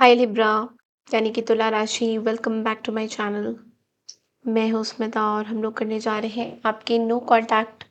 हाय Libra यानी कि तुला राशि welcome back to my channel. मैं हूँ स्मिता और हम लोग करने जा रहे हैं आपकी नो कांटेक्ट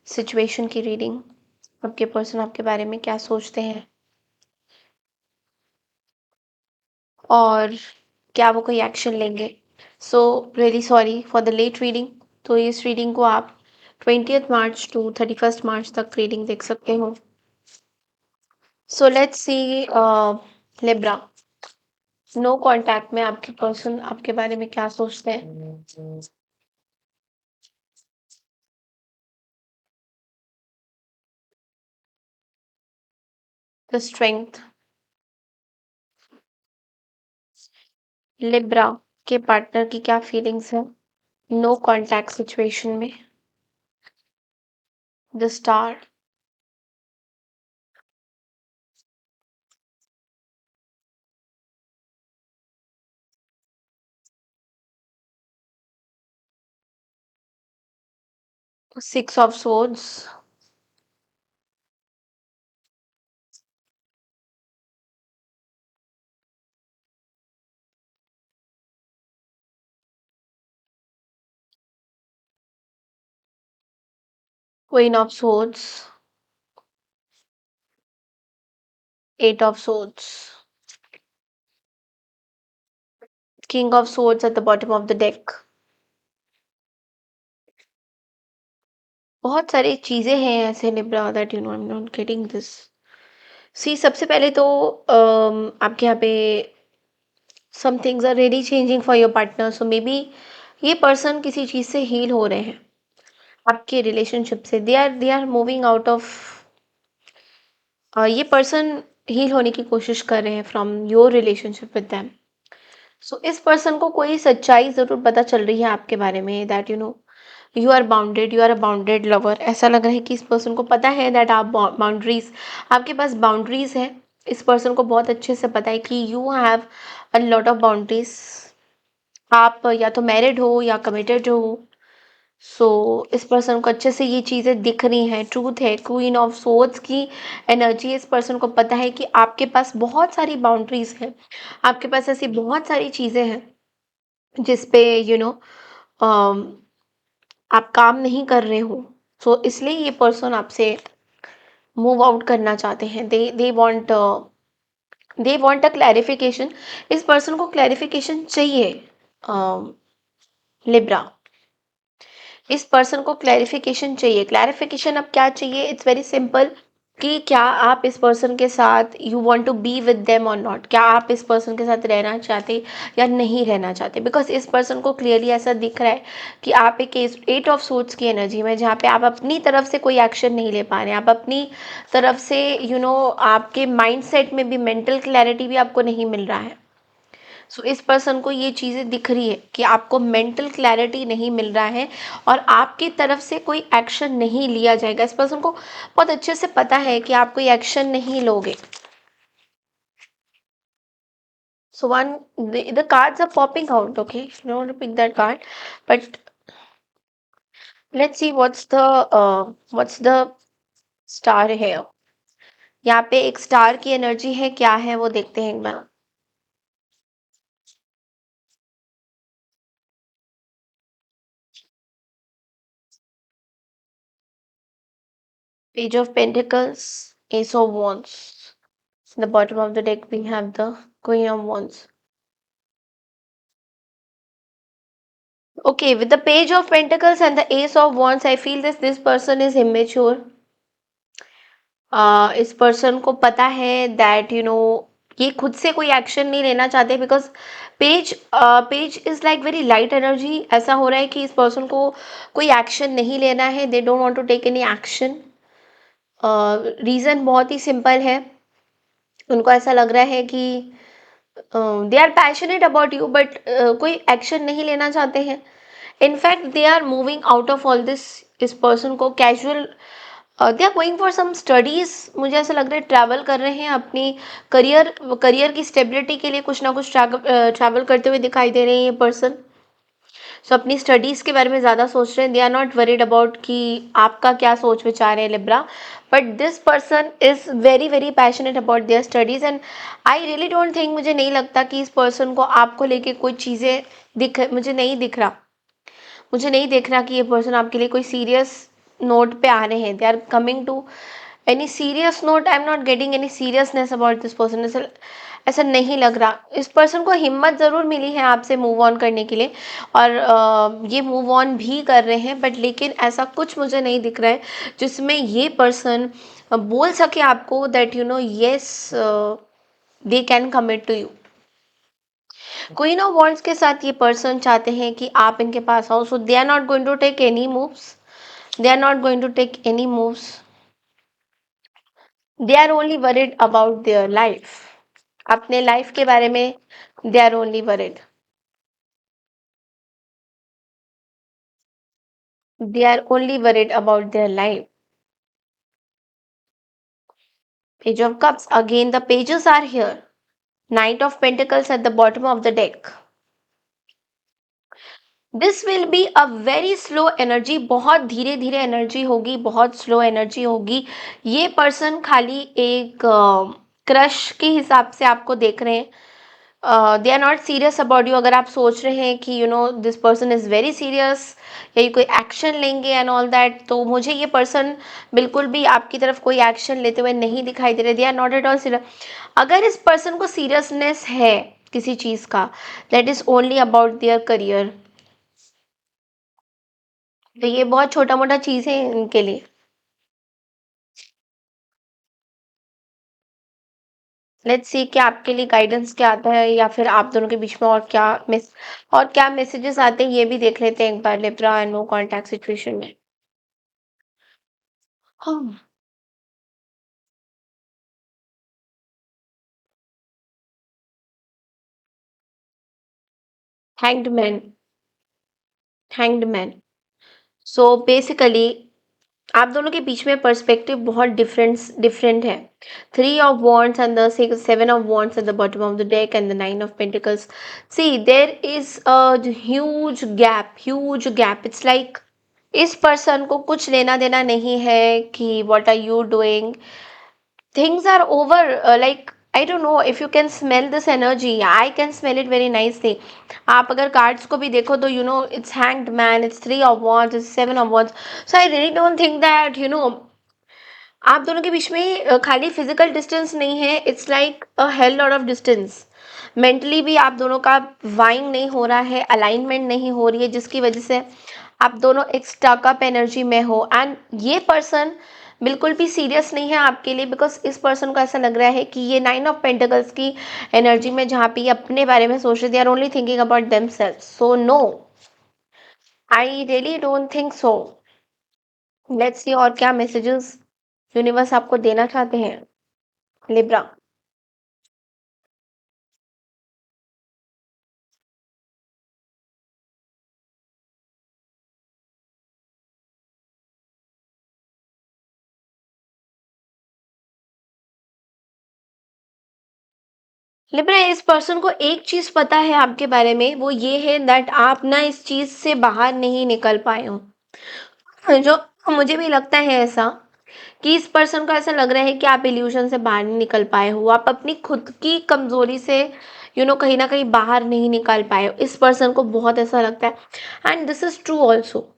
सिचुएशन की रीडिंग। आपके पर्सन आपके बारे में क्या सोचते हैं और क्या वो कोई एक्शन लेंगे। So really sorry for the late reading. तो इस रीडिंग को आप 20th मार्च टू 31st मार्च तक रीडिंग देख सकते हो। So let's see Libra, no contact में आपके पर्सन आपके बारे में क्या सोचते हैं। The strength. लिब्रा के पार्टनर की क्या फीलिंग्स है नो कांटेक्ट सिचुएशन में। The star. 6 of swords। Queen of swords। 8 of swords। King of swords at the bottom of the deck. बहुत सारी चीजें हैं ऐसे Libra that you know I am not getting this. See सबसे पहले तो आपके यहाँ पे some things are really changing for your partner. So maybe ये पर्सन किसी चीज से हील हो रहे हैं आपके रिलेशनशिप से। They are moving out of, ये पर्सन हील होने की कोशिश कर रहे हैं from your relationship with them. So इस पर्सन को कोई सच्चाई जरूर पता चल रही है आपके बारे में that you know you are bounded, you are a bounded lover. ऐसा लग रहा है कि इस पर्सन को पता है दैट आप बाउंड्रीज, आपके पास बाउंड्रीज है। इस पर्सन को बहुत अच्छे से पता है कि you have a lot of boundaries. आप या तो मैरिड हो या कमिटेड हो। सो इस पर्सन को अच्छे से ये चीज़ें दिख रही हैं, ट्रूथ है। क्वीन ऑफ सोर्ड्स की एनर्जी, इस पर्सन को पता है कि आपके पास बहुत सारी बाउंड्रीज हैं, आपके पास ऐसी बहुत सारी चीज़ें हैं जिस पे यू नो आप काम नहीं कर रहे हो। सो इसलिए ये पर्सन आपसे मूव आउट करना चाहते हैं। They want a clarification. इस पर्सन को क्लैरिफिकेशन चाहिए लिब्रा। इस पर्सन को क्लैरिफिकेशन चाहिए। क्लैरिफिकेशन अब क्या चाहिए, इट्स वेरी सिंपल कि क्या आप इस पर्सन के साथ you want to be with them और नॉट। क्या आप इस पर्सन के साथ रहना चाहते या नहीं रहना चाहते। बिकॉज इस पर्सन को क्लियरली ऐसा दिख रहा है कि आप एक 8 ऑफ सोर्ड्स की एनर्जी में, जहाँ पे आप अपनी तरफ से कोई एक्शन नहीं ले पा रहे हैं। आप अपनी तरफ से आपके माइंड सेट में भी मेंटल क्लैरिटी भी आपको नहीं मिल रहा है। सो इस पर्सन को ये चीज़ें दिख रही है कि आपको मेंटल क्लैरिटी नहीं मिल रहा है और आपकी तरफ से कोई एक्शन नहीं लिया जाएगा। इस पर्सन को बहुत अच्छे से पता है कि आप कोई एक्शन नहीं लोगे। So the cards are popping out. Okay, you don't want to pick that card, but let's see what's the star here. यहाँ पे एक स्टार की एनर्जी है, क्या है वो देखते हैं एक बार। Page of pentacles, ace of wands. In the bottom of the deck we have the queen of wands. Okay, with the page of pentacles and the ace of wands, I feel this person is immature. इस person को पता है that ये खुद से कोई action नहीं लेना चाहते। Because page is like very light energy. ऐसा हो रहा है कि इस पर्सन को कोई एक्शन नहीं लेना है। They don't want to take any action. Reason बहुत ही सिंपल है। उनको ऐसा लग रहा है कि they are passionate about you, but कोई एक्शन नहीं लेना चाहते हैं। In fact they are moving out of all this. इस पर्सन को casual, they are going for some studies. मुझे ऐसा लग रहा है ट्रैवल कर रहे हैं अपनी करियर की स्टेबिलिटी के लिए, कुछ ना कुछ ट्रैवल करते हुए दिखाई दे रहे हैं ये पर्सन। सो अपनी स्टडीज़ के बारे में ज़्यादा सोच रहे हैं, they are not worried about कि आपका क्या सोच विचार है Libra, but this person is very very passionate about their studies and I really don't think, मुझे नहीं लगता कि इस पर्सन को आपको लेके कोई चीज़ें मुझे नहीं दिख रहा कि ये पर्सन आपके लिए कोई सीरियस नोट पे आ रहे हैं, they are coming to any serious note, I am not getting any seriousness about this person, ऐसा ऐसा नहीं लग रहा। इस पर्सन को हिम्मत ज़रूर मिली है आपसे मूव ऑन करने के लिए, और ये मूव ऑन भी कर रहे हैं, बट लेकिन ऐसा कुछ मुझे नहीं दिख रहा है जिसमें ये पर्सन बोल सके आपको that you know yes they can commit to you. Queen of wands के साथ ये पर्सन चाहते हैं कि आप इनके पास आओ, so they are not going to take any moves, they are not going to take any moves, they are only worried about their life, अपने लाइफ के बारे में they are only worried, they are only worried about their life. Page of Cups, again the pages are here. Knight of Pentacles at the bottom of the deck. This will be a very slow energy, बहुत धीरे धीरे energy होगी, बहुत slow energy होगी। ये person खाली एक crush के हिसाब से आपको देख रहे हैं, they are not serious about you. अगर आप सोच रहे हैं कि you know this person is very serious या ये कोई एक्शन लेंगे एंड ऑल दैट, तो मुझे ये पर्सन बिल्कुल भी आपकी तरफ कोई एक्शन लेते हुए नहीं दिखाई दे रहे, they are not at all serious. अगर इस पर्सन को सीरियसनेस है किसी चीज़ का, that is only about their career, तो ये बहुत छोटा मोटा चीज़ है इनके लिए। लेट्स सी कि आपके लिए गाइडेंस क्या आता है, या फिर आप दोनों के बीच में और क्या मैसेजेस आते हैं, ये भी देख लेते हैं एक बार Libra and no contact situation में। हाँ, hanged man, hanged man. So basically आप दोनों के बीच में पर्सपेक्टिव बहुत डिफरेंट है। Three of wands and the seven of wands at the bottom of the deck and the nine of pentacles. See there is a huge gap, it's like इस person को कुछ लेना देना नहीं है कि what are you doing, things are over, like I don't know if you can smell this energy, I can smell it very nicely. आप अगर कार्ड्स को भी देखो तो you know it's hanged man, it's three of wands, it's seven of wands, so I really don't think that you no आप दोनों के बीच में खाली फिजिकल डिस्टेंस नहीं है, it's like a hell lot of distance. Mentally भी आप दोनों का वाइंग नहीं हो रहा है, अलाइनमेंट नहीं हो रही है, जिसकी वजह से आप दोनों एक स्टक अप एनर्जी में हो। एंड ये पर्सन बिल्कुल भी सीरियस नहीं है आपके लिए, बिकॉज इस पर्सन को ऐसा लग रहा है कि ये नाइन ऑफ पेंटिकल्स की एनर्जी में जहाँ पे ये अपने बारे में सोच रहे, they are only thinking about themself, so no, I really don't think so. Let's see और क्या मैसेजेस यूनिवर्स आपको देना चाहते हैं लिब्रा। लिब्रा, इस पर्सन को एक चीज पता है आपके बारे में, वो ये है दैट आप ना इस चीज से बाहर नहीं निकल पाए हो। जो मुझे भी लगता है ऐसा, कि इस पर्सन को ऐसा लग रहा है कि आप इल्यूशन से बाहर नहीं निकल पाए हो, आप अपनी खुद की कमजोरी से कहीं ना कहीं बाहर नहीं निकल पाए हो। इस पर्सन को बहुत ऐसा लगता है, and this is true also.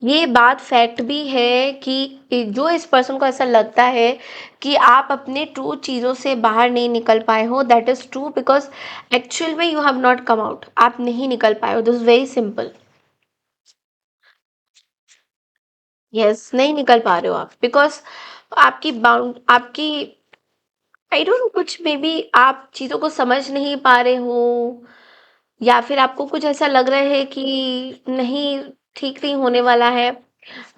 ये बात फैक्ट भी है कि जो इस पर्सन को ऐसा लगता है कि आप अपने ट्रू चीज़ों से बाहर नहीं निकल पाए हो, that is true, because actual में you have not come out, आप नहीं निकल पाए हो, this is very simple. Yes, नहीं निकल पा रहे हो आप, बिकॉज आपकी आई डोंट कुछ मे बी आप चीज़ों को समझ नहीं पा रहे हो, या फिर आपको कुछ ऐसा लग रहा है कि नहीं, ठीक नहीं होने वाला है,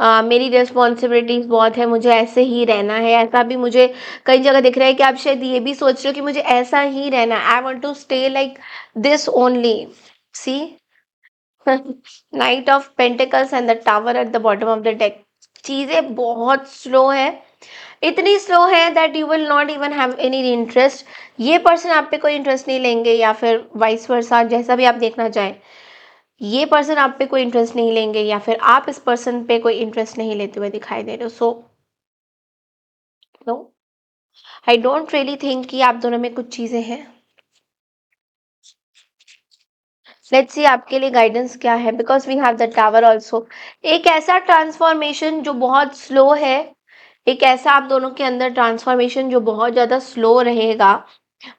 मेरी रिस्पॉन्सिबिलिटीज बहुत है, मुझे ऐसे ही रहना है। ऐसा भी मुझे कई जगह दिख रहा है कि आप शायद ये भी सोच रहे हो कि मुझे ऐसा ही रहना है, I want to stay like this only. See, knight of pentacles and the tower at the bottom of the deck. चीजें बहुत स्लो है, इतनी स्लो है that you will not even have any interest. ये पर्सन आप पे कोई interest नहीं लेंगे, या फिर वाइस वर्सा, जैसा भी आप देखना चाहें। ये पर्सन आप पे कोई इंटरेस्ट नहीं लेंगे या फिर आप इस पर्सन पे कोई इंटरेस्ट नहीं लेते हुए दिखाई दे रहे हो। So no, I don't really think कि आप दोनों में कुछ चीजें हैं। लेट्स सी आपके लिए गाइडेंस क्या है, because we have the tower also. एक ऐसा ट्रांसफॉर्मेशन जो बहुत स्लो है, एक ऐसा आप दोनों के अंदर ट्रांसफॉर्मेशन जो बहुत ज़्यादा स्लो रहेगा,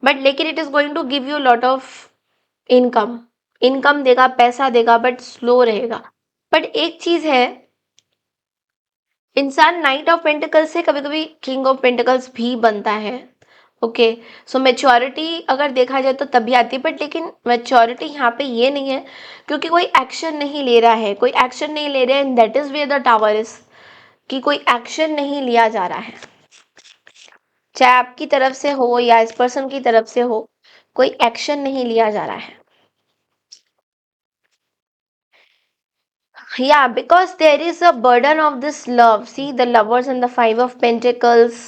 बट लेकिन it is going to give you lot of income. Income देगा, पैसा देगा, बट स्लो रहेगा। बट एक चीज़ है, इंसान नाइट ऑफ पेंटिकल्स से कभी कभी किंग ऑफ पेंटिकल्स भी बनता है। ओके, सो मेच्योरिटी अगर देखा जाए तो तभी आती है, बट लेकिन मेच्योरिटी यहाँ पे ये नहीं है क्योंकि कोई एक्शन नहीं ले रहा है, कोई एक्शन नहीं ले रहा है, and that is where the tower is, कि कोई एक्शन नहीं लिया जा रहा है, चाहे आपकी तरफ से हो या इस पर्सन की तरफ से हो, कोई एक्शन नहीं लिया जा रहा है। Yeah, because there is a burden of this love. See the lovers and the five of pentacles,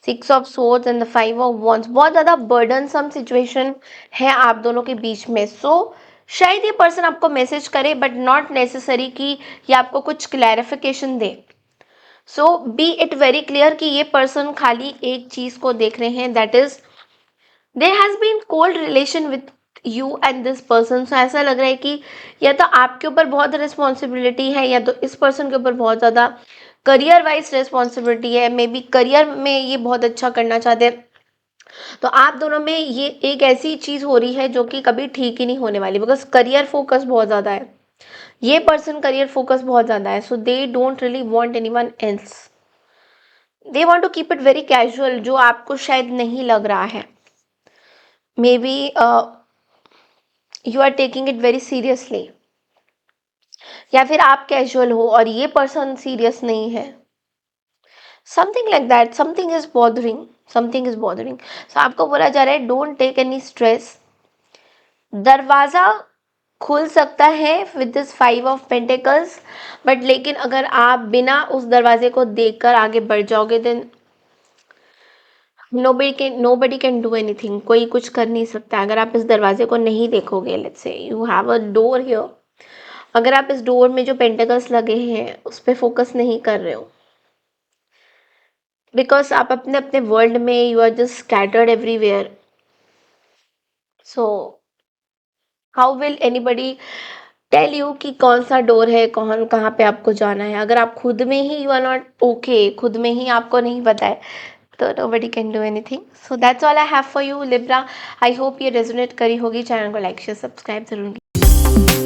six of swords and the five of wands, बहुत ज़्यादा बर्डनसम सिचुएशन है आप दोनों के बीच में। शायद ये पर्सन आपको मैसेज करे बट नॉट नेसेसरी कि ये आपको कुछ clarification they. B it very clear कि ये पर्सन खाली एक चीज़ को देख रहे हैं, that is there has been cold relation with you and this person. So ऐसा लग रहा है कि या तो आपके ऊपर बहुत रिस्पॉन्सिबिलिटी है या तो इस पर्सन के ऊपर बहुत ज़्यादा करियर वाइज रिस्पॉन्सिबिलिटी है। मे बी करियर में ये बहुत अच्छा करना चाहते हैं, तो आप दोनों में ये एक ऐसी चीज़ हो रही है जो कि कभी ठीक ही नहीं होने वाली, बिकॉज करियर फोकस बहुत ज़्यादा है, ये पर्सन करियर फोकस बहुत ज़्यादा है। So they don't really want anyone else, they want to keep it very casual, जो आपको शायद नहीं लग रहा है। Maybe you are taking it very seriously, या फिर आप कैजुअल हो और ये पर्सन सीरियस नहीं है, something like that. Something is bothering, something is bothering. So आपको बोला जा रहा है डोंट टेक एनी स्ट्रेस, दरवाज़ा खुल सकता है with this five of pentacles, but लेकिन अगर आप बिना उस दरवाजे को देखकर आगे बढ़ जाओगे then nobody can do anything, कोई कुछ कर नहीं सकता अगर आप इस दरवाजे को नहीं देखोगे। Let's say you have a door here, अगर आप इस डोर में जो पेंटिकल्स लगे हैं उस पर फोकस नहीं कर रहे हो, बिकॉज आप अपने अपने वर्ल्ड में you are just scattered everywhere. So how will anybody tell you कि कौन सा डोर है, कौन कहाँ पे आपको जाना है, अगर आप खुद में ही यू आर नॉट ओके, खुद में ही आपको नहीं पता है, तो nobody can do anything. So that's all I have for you Libra. I hope ये रेजोनेट करी होगी। चैनल को लाइक शेयर सब्सक्राइब जरूर